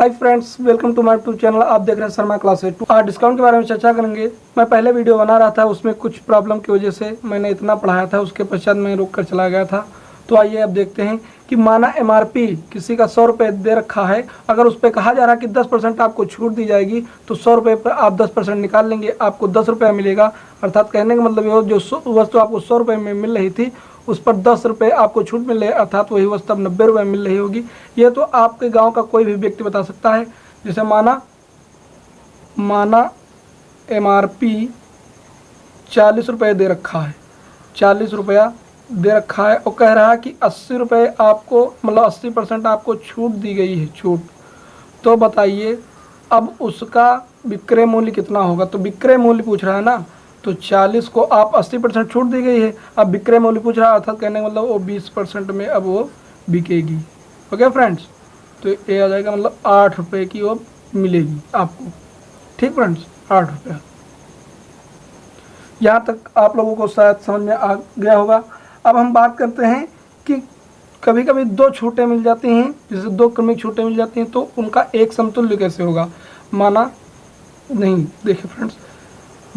Hi friends, welcome to my YouTube channel. आप देख रहे हैं शर्मा क्लासेस। आज डिस्काउंट के बारे में चर्चा करेंगे। मैं पहले वीडियो बना रहा था, उसमें कुछ प्रॉब्लम की वजह से मैंने इतना पढ़ाया था, उसके पश्चात मैं रोक कर चला गया था। तो आइए अब देखते हैं कि माना एमआरपी किसी का 100 रुपये दे रखा है। अगर उस पर कहा जा रहा है कि 10% आपको छूट दी जाएगी, तो 100 रुपये पर आप 10% निकाल लेंगे, आपको 10 रुपया मिलेगा। अर्थात कहने का मतलब ये जो वस्तु आपको 100 रुपये में मिल रही थी, उस पर 10 रुपये आपको छूट मिल रही है, अर्थात वही वस्तु अब 90 रुपये मिल रही होगी। ये तो आपके गांव का कोई भी व्यक्ति बता सकता है। जैसे माना एमआरपी 40 रुपये दे रखा है, 40 रुपया दे रखा है और कह रहा है कि 80 रुपये आपको, मतलब 80% आपको छूट दी गई है, छूट। तो बताइए अब उसका विक्रय मूल्य कितना होगा। तो विक्रय मूल्य पूछ रहा है ना, तो 40 को आप 80% छूट दी गई है, अब विक्रय मूल्य पूछ रहा है, अर्थात कहने का मतलब वो 20% में अब वो बिकेगी। ओके फ्रेंड्स, तो ये आ जाएगा, मतलब 8 रुपये की वो मिलेगी आपको। ठीक फ्रेंड्स, 8 रुपया। यहाँ तक आप लोगों को शायद समझ में आ गया होगा। अब हम बात करते हैं कि कभी कभी 2 छूटें मिल जाती हैं, जैसे 2 क्रमिक छूटें मिल जाती हैं, तो उनका एक समतुल्य कैसे होगा। माना नहीं, देखिए फ्रेंड्स,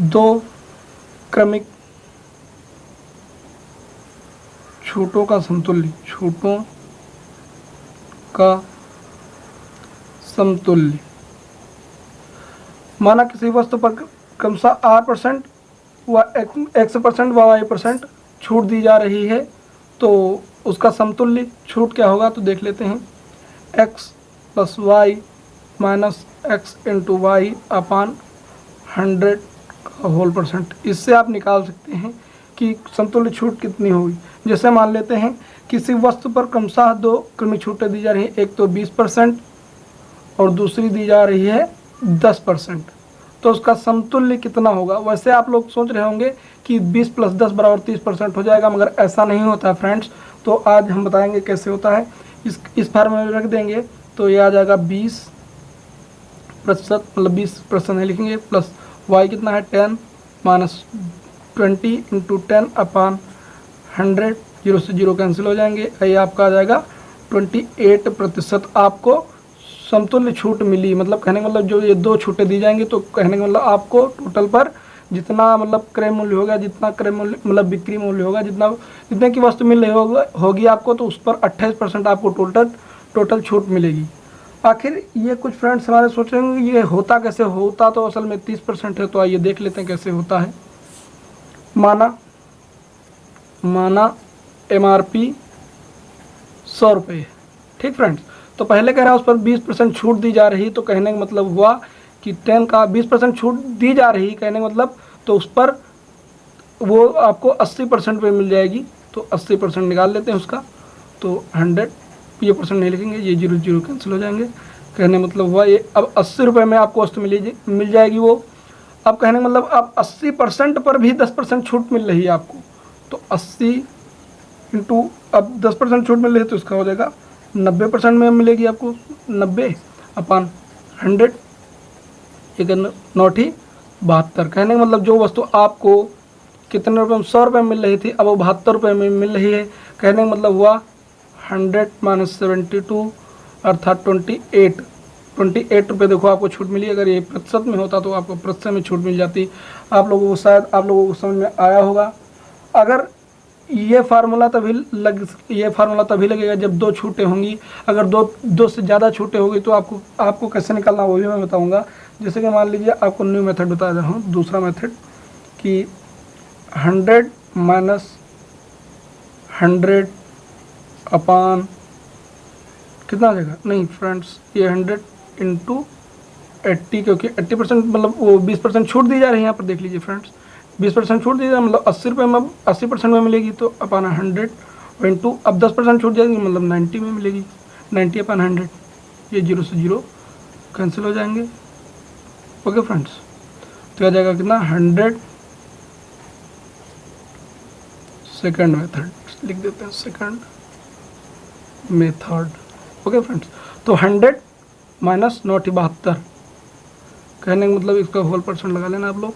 2 क्रमिक छूटों का समतुल्य, छूटों का समतुल्य। माना किसी वस्तु पर क्रमशः R% व X% व Y% छूट दी जा रही है, तो उसका समतुल्य छूट क्या होगा। तो देख लेते हैं, X + Y - X × Y अपान 100 का होल %। इससे आप निकाल सकते हैं कि समतुल्य छूट कितनी होगी। जैसे मान लेते हैं किसी वस्तु पर क्रमशः 2 क्रमिक छूटें दी जा रही हैं, एक तो 20% और दूसरी दी जा रही है 10%, तो उसका समतुल्य कितना होगा। वैसे आप लोग सोच रहे होंगे कि 20 + 10 = 30% हो जाएगा, मगर ऐसा नहीं होता है फ्रेंड्स। तो आज हम बताएंगे कैसे होता है। इस फार्मूले में रख देंगे तो ये आ जाएगा 20%, मतलब 20% नहीं लिखेंगे, प्लस y कितना है 10 - 20 × 10 अपान 100, 0 से 0 कैंसिल हो जाएंगे। ये आपका आ जाएगा 28% आपको समतुल्य छूट मिली। मतलब कहने का मतलब जो ये 2 छूटें दी जाएंगी, तो कहने का मतलब आपको टोटल पर जितना मतलब क्रय मूल्य होगा, जितना क्रय मूल्य मतलब बिक्री मूल्य होगा, जितने की वस्तु मिल रही होगी आपको, तो उस पर 28% आपको टोटल छूट मिलेगी। आखिर ये कुछ फ्रेंड्स हमारे सोच रहे होंगे ये होता कैसे, होता तो असल में 30% है। तो आइए देख लेते हैं कैसे होता है। माना एमआरपी 100 रुपये, ठीक फ्रेंड्स। तो पहले कह रहा है उस पर 20% छूट दी जा रही, तो कहने का मतलब हुआ कि 10 का 20% छूट दी जा रही, कहने का मतलब तो उस पर वो आपको 80% पे मिल जाएगी। तो 80% निकाल लेते हैं उसका, तो 100, ये % नहीं लिखेंगे, ये 0 0 कैंसिल हो जाएंगे। कहने का मतलब हुआ ये अब 80 रुपये में आपको वस्तु मिल जाएगी वो। अब कहने का मतलब अब 80% पर भी 10% छूट मिल रही है आपको, तो 80 × अब 10% छूट मिल रही है, तो इसका हो जाएगा 90% में मिलेगी आपको, 90 अपान 100, एक 9 × 72। कहने का मतलब जो वस्तु आपको कितने रुपये में, 100 रुपये में मिल रही थी, अब वो 72 रुपये में मिल रही है। कहने का मतलब हुआ 100 - 72 अर्थात 28 रुपये देखो आपको छूट मिली। अगर ये प्रतिशत में होता तो आपको प्रतिशत में छूट मिल जाती। आप लोगों को शायद समझ में आया होगा। अगर ये फार्मूला तभी लगेगा जब 2 छूटें होंगी। अगर दो से ज़्यादा छूटें होगी तो आपको कैसे निकालना वो भी मैं बताऊंगा। जैसे कि मान लीजिए आपको न्यू मेथड बता रहा हूँ, दूसरा मेथड कि 100 - 100 अपान कितना आ जाएगा, नहीं फ्रेंड्स, ये 100 × 80, क्योंकि 80% मतलब वो 20% छूट दी जा रही है। यहाँ पर देख लीजिए फ्रेंड्स, 20% छूट दी जा रही है, मतलब 80 रुपये में 80% में मिलेगी, तो अपान 100 इंटू अब 10% छूट जाएगी, मतलब 90 में मिलेगी, 90 अपान 100, ये 0 से 0 कैंसिल हो जाएंगे। ओके फ्रेंड्स, तो आ जाएगा कितना 100 सेकंड मेथड लिख देते हैं, सेकंड मेथड। ओके फ्रेंड्स, तो 100 - 9 × 72, कहने का मतलब इसका होल % लगा लेना आप लोग।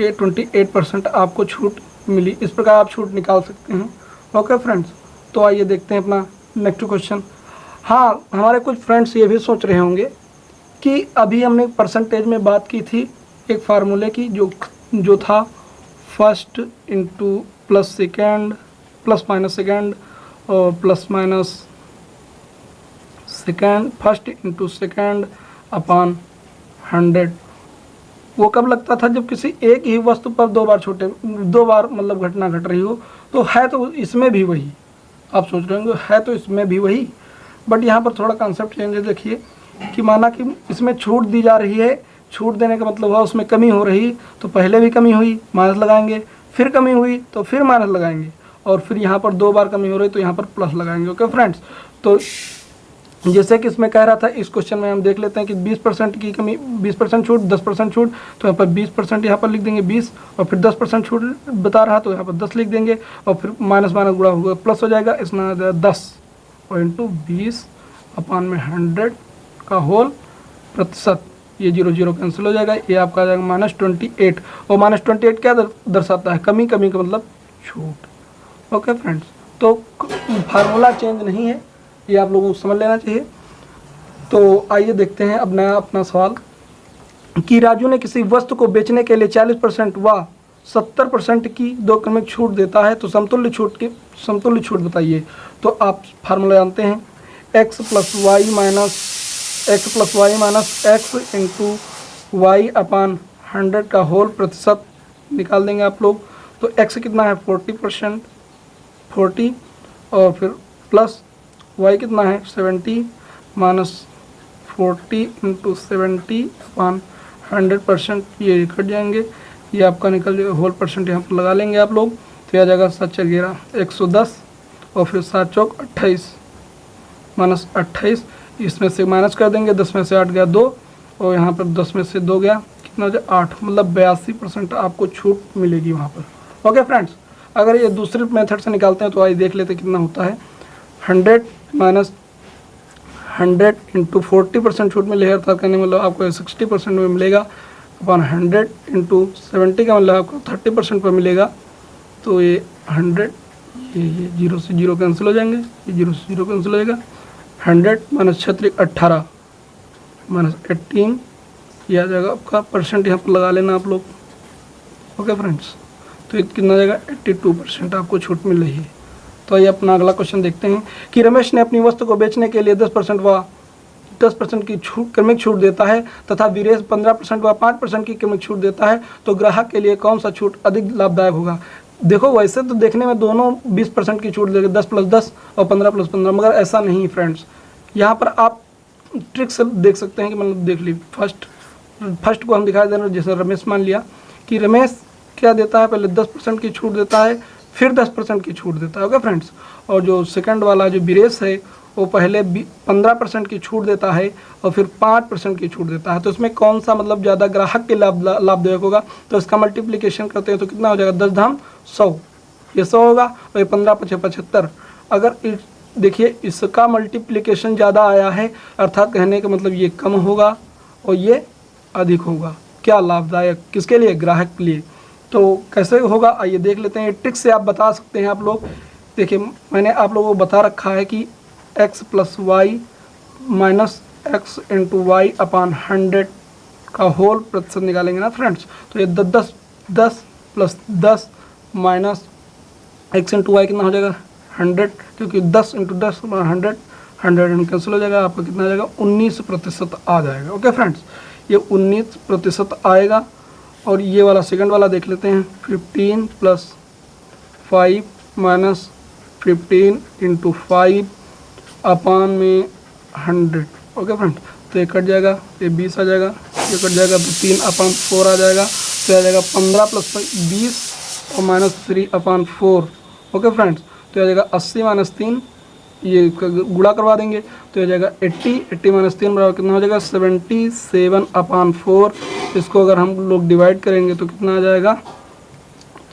ये 28% आपको छूट मिली। इस प्रकार आप छूट निकाल सकते हैं। ओके फ्रेंड्स, तो आइए देखते हैं अपना नेक्स्ट क्वेश्चन। हाँ, हमारे कुछ फ्रेंड्स ये भी सोच रहे होंगे कि अभी हमने परसेंटेज में बात की थी एक फार्मूले की जो था first into plus second plus minus second और plus minus second, first into second upon 100। वो कब लगता था? जब किसी एक ही वस्तु पर दो बार मतलब घटना घट रही हो। तो है तो इसमें भी वही, आप सोच रहे होंगे है तो इसमें भी वही, बट यहाँ पर थोड़ा कॉन्सेप्ट चेंज है। देखिए कि माना कि इसमें छूट दी जा रही है, छूट देने का मतलब हुआ उसमें कमी हो रही, तो पहले भी कमी हुई माइनस लगाएंगे, फिर कमी हुई तो फिर माइनस लगाएंगे, और फिर यहाँ पर 2 बार कमी हो रही तो यहाँ पर प्लस लगाएंगे। ओके फ्रेंड्स, तो जैसे कि इसमें कह रहा था, इस क्वेश्चन में हम देख लेते हैं कि 20% की कमी, 20% छूट, 10% छूट, तो यहाँ पर 20% यहाँ पर लिख देंगे 20, और फिर 10% छूट बता रहा तो यहाँ पर 10 लिख देंगे, और फिर माइनस माइनस गुणा होगा प्लस हो जाएगा, इसमें आ जाएगा 10 और इंटू 20 अपॉन में 100 का होल प्रतिशत। ये 0 0 कैंसिल हो जाएगा, ये आपका आ जाएगा -28, और -28 क्या दर्शाता है? कमी, कमी का मतलब छूट। ओके फ्रेंड्स, तो फार्मूला चेंज नहीं है, ये आप लोगों को समझ लेना चाहिए। तो आइए देखते हैं अब नया अपना सवाल कि राजू ने किसी वस्तु को बेचने के लिए 40% व 70% की 2 क्रमिक छूट देता है, तो समतुल्य छूट बताइए। तो आप फार्मूला जानते हैं, x plus Y minus x into y upon 100 का होल प्रतिशत निकाल देंगे आप लोग। तो x कितना है? 40%, 40, और फिर प्लस y कितना है? 70 माइनस 40 इंटू 70 अपॉन 100%, ये कट जाएंगे, ये आपका निकल जाएगा, होल परसेंट यहाँ पर लगा लेंगे आप लोग, तो आ जाएगा 7 4 11 110, और फिर 7 चौक 28 माइनस 28, इसमें से माइनस कर देंगे, 10 में से 8 गया 2, और यहाँ पर 10 में से 2 गया, कितना हो जाए 8, मतलब 82% आपको छूट मिलेगी वहाँ पर। ओके फ्रेंड्स, अगर ये दूसरे मेथड से निकालते हैं तो आइए देख लेते हैं कितना होता है। 100 माइनस 100 इंटू 40% छूट मिलेगा, अर्थात कहने मतलब आपको 60% में मिलेगा, अपॉन 100 इंटू 70 का मतलब आपको 30% पर मिलेगा। तो ये 100, ये 0 से 0 कैंसिल हो जाएंगे, ये 0 से 0 कैंसिल हो जाएगा, 100 माइनस 36 18 माइनस 18, ये आ जाएगा आपका, परसेंट यहाँ पर लगा लेना आप लोग। ओके फ्रेंड्स, तो ये कितना जाएगा? 82% आपको छूट मिल रही है। तो आइए अपना अगला क्वेश्चन देखते हैं कि रमेश ने अपनी वस्तु को बेचने के लिए 10% व 10% की क्रमिक छूट देता है तथा वीरेश 15% व 5% की क्रमिक छूट देता है, तो ग्राहक के लिए कौन सा छूट अधिक लाभदायक होगा? देखो वैसे तो देखने में दोनों 20% की छूट देंगे, 10 + 10 और 15 + 15, मगर ऐसा नहीं फ्रेंड्स। यहाँ पर आप ट्रिक से देख सकते हैं कि मतलब देख ली, फर्स्ट को हम दिखा दे रहे हैं, जैसे रमेश मान लिया कि रमेश क्या देता है, पहले 10% की छूट देता है, फिर 10% की छूट देता है। ओके फ्रेंड्स, और जो सेकंड वाला जो वीरेश है वो पहले 15% की छूट देता है और फिर 5% की छूट देता है। तो इसमें कौन सा मतलब ज़्यादा ग्राहक के लाभदायक होगा? तो इसका मल्टीप्लिकेशन करते हैं तो कितना हो जाएगा? 10 धाम 100, ये 100 होगा, और ये 15 × 75। अगर देखिए इसका मल्टीप्लिकेशन ज़्यादा आया है, अर्थात कहने का मतलब ये कम होगा और ये अधिक होगा। क्या लाभदायक? किसके लिए? ग्राहक के लिए। तो कैसे होगा आइए देख लेते हैं। ट्रिक से आप बता सकते हैं आप लोग। देखिए मैंने आप लोगों को बता रखा है कि x plus Y minus x into y upon 100 का होल प्रतिशत निकालेंगे ना फ्रेंड्स। तो ये 10 plus 10 minus x into y कितना हो जाएगा? 100, क्योंकि 10 इंटू 10 100 कैंसिल हो जाएगा, आपका कितना आ जाएगा? 19% आ जाएगा। ओके फ्रेंड्स, ये 19% आएगा। और ये वाला सेकंड वाला देख लेते हैं, 15 + 5 माइनस 15 इंटू 5 अपॉन में 100। ओके फ्रेंड्स, तो ये कट जाएगा, ये 20 आ जाएगा, ये कट जाएगा तो 3 अपॉन 4 आ जाएगा, तो आ जाएगा 15 + 20 और माइनस 3 अपॉन 4। ओके फ्रेंड्स, तो आ जाएगा 80 माइनस 3, ये गुणा करवा देंगे तो आ जाएगा 80 माइनस 3 बराबर कितना हो जाएगा? 77 अपॉन 4। इसको अगर हम लोग डिवाइड करेंगे तो कितना आ जाएगा?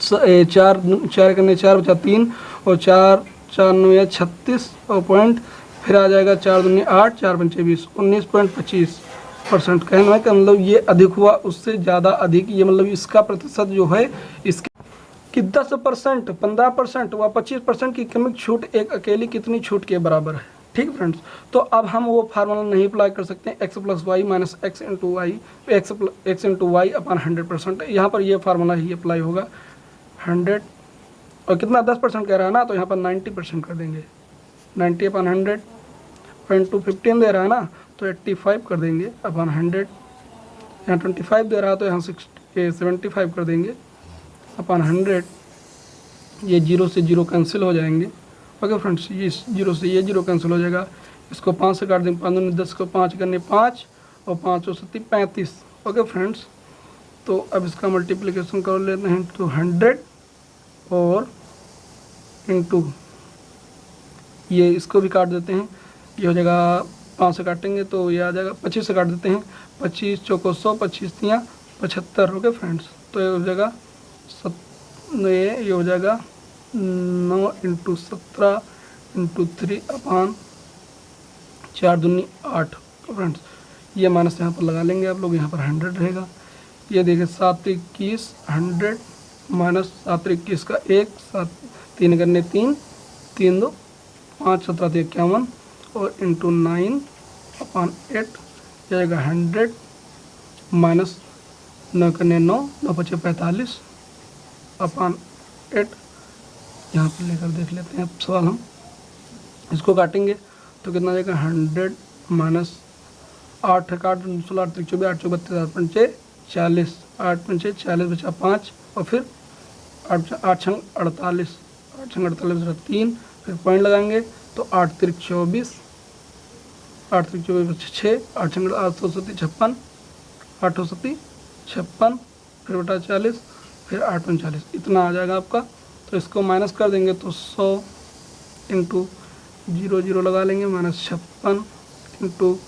4 करने 4 बचा 3 और 4 4 9 या 36 और पॉइंट, फिर आ जाएगा 4 दूनी 8 4 पंचे 20, 19.25%। कहना है कि मतलब ये अधिक हुआ, उससे ज़्यादा अधिक, ये मतलब इसका प्रतिशत जो है इसके कि 10%, 15% व 25% की क्रमिक छूट एक अकेली कितनी छूट के बराबर है? ठीक है फ्रेंड्स। तो अब हम वो फार्मूला नहीं अप्लाई कर सकते हैं X plus Y minus x into Y, X into Y upon 100%। यहाँ पर ये फार्मूला ही अप्लाई होगा 100 और कितना 10% कह रहा है ना, तो यहाँ पर 90% कर देंगे 90/100 और इंटू 15 दे रहा है ना तो 85 कर देंगे अपन 100। यहाँ 25 दे रहा है तो यहाँ 75 कर देंगे अपन 100। ये 0 से 0 कैंसिल हो जाएंगे। ओके फ्रेंड्स, ये 0 से ये 0 कैंसिल हो जाएगा। इसको 5 से काट देंगे, 5 दूनी 10 को 5 करने 5 और 5 और 7 35। ओके फ्रेंड्स, तो अब इसका मल्टीप्लिकेशन कर लेते हैं तो 100 और इंटू ये इसको भी काट देते हैं। ये हो जाएगा 5 से काटेंगे तो ये आ जाएगा 25 से काट देते हैं, 25 चौको 100, 25 तियाँ 75। ओके फ्रेंड्स, तो ये हो जाएगा ये हो जाएगा 9 इंटू 17 इंटू 3/4 दूनी 8। फ्रेंड्स, ये माइनस यहाँ पर लगा लेंगे आप लोग, यहाँ पर 100 रहेगा। ये देखिए 7 21 100 माइनस 7 21 का 1 7 3 करने 3 3 2 5 17 51 और इंटू 9/8 जाएगा 100 माइनस 9 करने 9 9 बचे 45/8। यहाँ पर लेकर देख लेते हैं अब सवाल हम इसको काटेंगे तो कितना जाएगा 100 माइनस 8 काट 16 8 24 8 24 32 8 पंचे 40 8 पंचे 40 बचा 5 और फिर 8 8 48 8 48 बचा 3 फिर पॉइंट लगाएंगे तो 8 3 24 8 3 24 बचा 6 8 8 7 56 8 7 56 फिर बटा 40 फिर 8 39 इतना आ जाएगा आपका। तो इसको माइनस कर देंगे तो 100 इंटू 0 0 लगा लेंगे माइनस 56 इंटू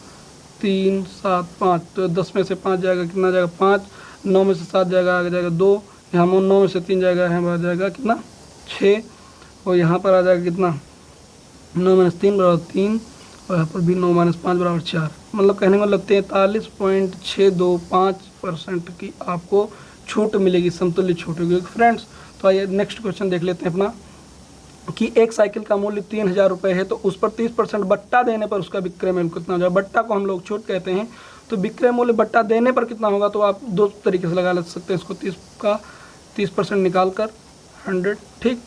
3 7 5 तो 10 में से 5 जाएगा कितना जाएगा 5, 9 में से 7 जाएगा आगे जाएगा 2, यहाँ 9 में से 3 जाएगा यहाँ आ जाएगा कितना 6 और यहाँ पर आ जाएगा कितना 9 - 3 बराबर 3 और यहाँ पर भी 9 - 5 बराबर 4। मतलब कहने का मतलब 43.625% की आपको छूट मिलेगी, समतुल्य छूट होगी। फ्रेंड्स, तो आइए नेक्स्ट क्वेश्चन देख लेते हैं अपना कि एक साइकिल का मूल्य 3000 रुपये है तो उस पर 30% बट्टा देने पर उसका विक्रय मूल्य कितना हो जाएगा। बट्टा को हम लोग छूट कहते हैं, तो विक्रय मूल्य बट्टा देने पर कितना होगा तो आप दो तरीके से लगा सकते हैं इसको। 30% निकाल कर 100, ठीक,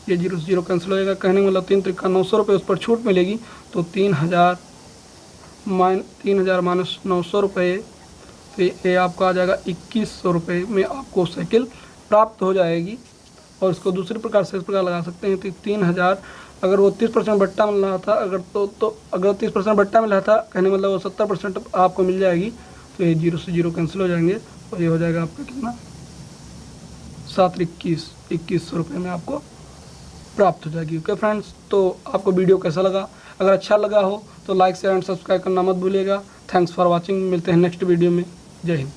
ये 0 से 0 कैंसिल हो जाएगा। कहने का मतलब 3 3 900 रुपये उस पर छूट मिलेगी तो 3000 माइनस 900 रुपये तो ये आपका आ जाएगा 2100 रुपये में आपको साइकिल प्राप्त हो जाएगी। और इसको दूसरे प्रकार से इस प्रकार लगा सकते हैं तो 3000 अगर वो 30% बट्टा मिल रहा था अगर अगर 30% बट्टा मिल रहा था कहने मतलब वो 70% आपको मिल जाएगी तो ये 0 से 0 कैंसिल हो जाएंगे और ये हो जाएगा आपका कितना 7 2100 रुपये में आपको प्राप्त हो जाएगी। ओके फ्रेंड्स, तो आपको वीडियो कैसा लगा? अगर अच्छा लगा हो तो लाइक शेयर एंड सब्सक्राइब करना मत भूलिएगा। थैंक्स फॉर वॉचिंग, मिलते हैं नेक्स्ट वीडियो में। जय हिंद।